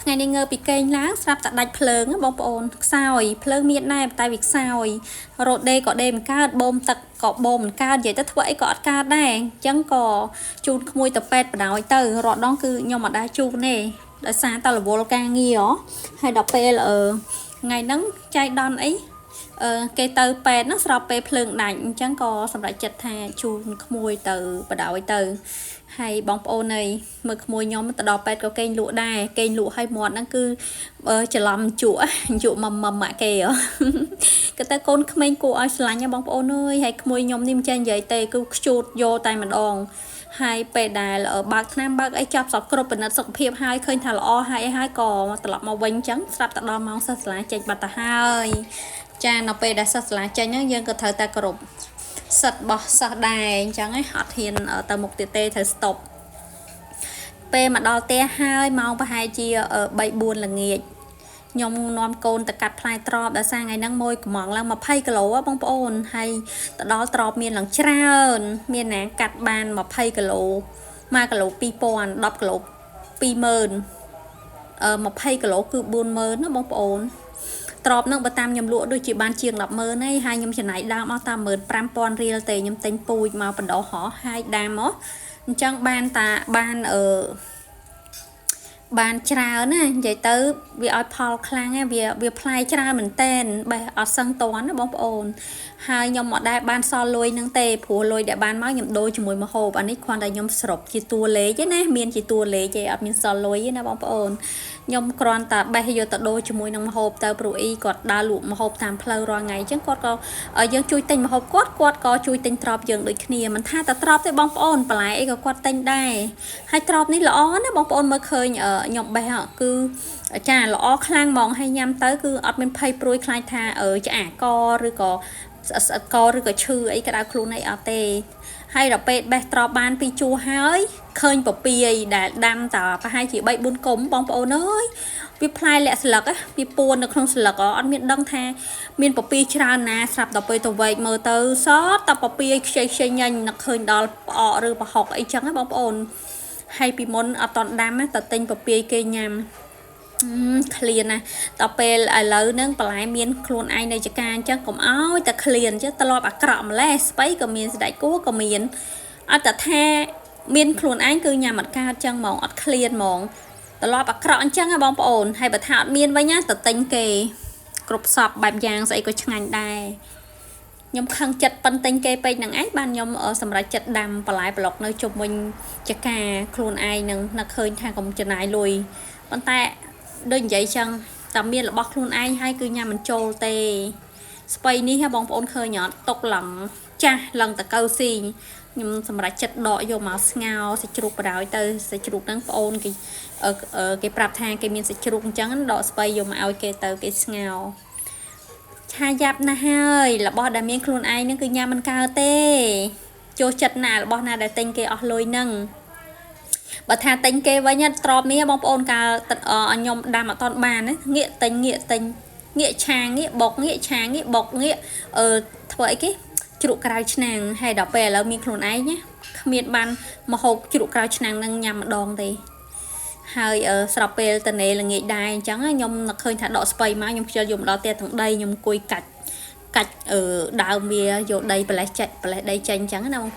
ថ្ងៃនេះងើពីគេងឡើងស្រាប់តែដាច់ភ្លើងបងប្អូនខ្សោយភ្លើងមានដែរតែវាខ្សោយរត់ដេក៏ដេមិនកើតបូមទឹកក៏បូមមិនកើតនិយាយទៅធ្វើអីក៏អត់កើតដែរអញ្ចឹងក៏ជូនក្មួយទៅពេទ្យបដ ாய் ទៅរត់ដងគឺខ្ញុំអត់ដែរជូនទេដោយសារតែរវល់ការងារហើយដល់ពេលថ្ងៃហ្នឹងចៃដន្យអីគេទៅពេទ្យហ្នឹងស្របពេលភ្លើងដាច់អញ្ចឹងក៏សម្រេចចិត្តថាជូនក្មួយទៅបដ ாய் ទៅហើយបងប្អូនអើយមើលក្មួយខ្ញុំទៅដល់ពេទ្យក៏គេងលក់ដែរគេងលក់ឲ្យមាត់ហ្នឹងគឺច្រឡំជក់ម៉ាក់គេក៏ទៅកូនក្មេងគួរឲ្យស្រឡាញ់បងប្អូនអើយហើយក្មួយខ្ញុំនេះមិនចេះនិយាយទេគឺខ្ជូតយកតែម្ដងហើយពេលដែលបើកថ្នាំបើកអីចាប់សពគ្រប់ពិនិត្យសុខភាពហើយឃើញថាល្អហើយអីហើយក៏ត្រឡប់មកវិញអញ្ចឹងស្រាប់តែដល់ម៉ោងសិស្សសាលាចេញបាត់ទៅហើយចានៅពេលដែលសិស្សសាលាចេញហ្នឹងយើងក៏ត្រូវតែគោរពសិទ្ធិរបស់សិស្សដែរអញ្ចឹងឯងអត់ហ៊ានទៅមុខទៀតទេត្រូវ stop ពេលមកដល់ផ្ទះហើយម៉ោងប្រហែលជា3 4ល្ងាចខ្ញុំនាំកូនទៅកាត់ផ្លែត្រប់ដោយសារថ្ងៃហ្នឹងមួយកំងឡើង20គីឡូបងប្អូនហើយទៅដល់ត្រប់មានឡើងច្រើនមានណាកាត់បាន20គីឡូ1គីឡូ2000 10គីឡូ20000 20គីឡូគឺ40000ណាបងប្អូនត្រប់នឹងបើតាមខ្ញុំលក់ដូចជាបានជាង100000ហើយខ្ញុំចំណាយដើមអស់តាម15000រៀលទេខ្ញុំទិញពូជមកបណ្ដោះហោះហើយដាំមកអញ្ចឹងបានតាបានច្រើនណានិយាយទៅវាឲ្យផលខ្លាំងណាវាផ្លែច្រើនមែនតែនបែរអត់សឹងតន់ណាបងប្អូនហើយខ្ញុំអត់ដែរបានសល់លុយនឹងទេព្រោះលុយដែលបានមកខ្ញុំដូរជាមួយម្ហូបអានេះគ្រាន់តែខ្ញុំសរុបជាតួលេខទេណាមានជាតួលេខទេអត់មានសល់លុយទេណាបងប្អូនខ្ញុំគ្រាន់តែបេះយកទៅដូរជាមួយនឹងម្ហូបទៅព្រោះអ៊ីគាត់ដើរលក់ម្ហូបតាមផ្លូវរាល់ថ្ងៃអញ្ចឹងគាត់ក៏យើងជួយទិញម្ហូបគាត់ក៏ជួយទិញត្រប់យើងដូចគ្នាមិនថាតែត្រប់ទេបងប្អូនបន្លែអីក៏គាត់ទិញដែរហើយត្រប់នេះល្អណាបងប្អូនមើលឃើញខ្ញុំបេះគឺចាល្អខ្លាំងហ្មងហើយញ៉ាំទៅគឺអត់មានភ័យព្រួយខ្លាចថាឆ្អាកឬក៏ស្អិតកឬក៏ឈឺអីក្តៅខ្លួនអីអត់ទេហើយដល់ពេលបេះត្រប់បានពីជួរហើយឃើញពពាយដែលដាំតប្រហែលជា3 4គុំបងប្អូនអើយវាផ្លែលាក់ស្លឹកវាពួននៅក្នុងស្លឹកអត់មានដឹងថាមានពពាយច្រើនណាស្រាប់ដល់ពេលទៅវែកមើលទៅសតតែពពាយខ្ចីញ៉ាញ់នឹកឃើញដល់ផ្អកឬប្រហុកអីចឹងណាបងប្អូនហើយពីមុនអត់តន់ដាំតែទិញពពាយគេញ៉ាំឃ្លានណាដល់ពេលឥឡូវហ្នឹងបន្លែមានខ្លួនឯងនៅចការអញ្ចឹងកុំអោយតែឃ្លានchứត្រឡប់អាក្រក់ម្លេះស្បៃក៏មានស្ដេចគួរក៏មានអត់តែថាមានខ្លួនឯងគឺញ៉ាំអត់កើតចឹងហ្មងអត់ឃ្លានហ្មងត្រឡប់អាក្រក់អញ្ចឹងហ៎បងប្អូនហើយបើថាអត់មានវិញណាទៅទិញគេគ្រប់សពបែបយ៉ាងស្អីក៏ឆ្ងាញ់ដែរខ្ញុំខឹងចិត្តប៉ុនទិញគេពេកហ្នឹងឯងបានខ្ញុំសម្រេចចិត្តដាំបន្លែប្លុកនៅជុំវិញចការខ្លួនឯងនឹងនឹកឃើញថាកុំចំណាយលុយប៉ុន្តែដូចនិយាយចឹងតែមានរបស់ខ្លួនឯងហើយគឺញ៉ាំមិនចូលទេស្បៃនេះបងប្អូនឃើញអត់ຕົកឡើងចាស់ឡើងតកៅស៊ីខ្ញុំសម្រេចចិត្តដកយកមកស្ងោរសាច់ជ្រូកបដ ாய் ទៅសាច់ជ្រូកហ្នឹងបងអូនគេប្រាប់ថាគេមានសាច់ជ្រូកអញ្ចឹងដកស្បៃយកមកឲ្យគេទៅគេស្ងោរឆាយ៉ាប់ណាស់ហើយរបស់ដែលមានខ្លួនឯងហ្នឹងគឺញ៉ាំមិនកើតទេចូលចិត្តណាស់របស់ណាដែលទិញគេអស់លុយហ្នឹងបើថាទិញគេវិញត្រប់នេះបងប្អូនកាលខ្ញុំដាំអត់តបានងាកទិញងាកឆាងាកបុកងាកឆាងាកបុកងាកធ្វើអីគេជ្រក់ក្រៅឆ្នាំងហើយដល់ពេលឥឡូវមានខ្លួនឯងណាគ្មានបានមកហូបជ្រក់ក្រៅឆ្នាំងនឹងញ៉ាំម្ដងទេហើយស្របពេលតនេល្ងាចដែរអញ្ចឹងខ្ញុំនឹកឃើញថាដកស្បៃមកខ្ញុំខ្ជិលយកមកដល់ផ្ទះទាំងដីខ្ញុំអង្គុយកាច់ដើមវាយកដីប្រលេះដីចេញអញ្ចឹងណាបង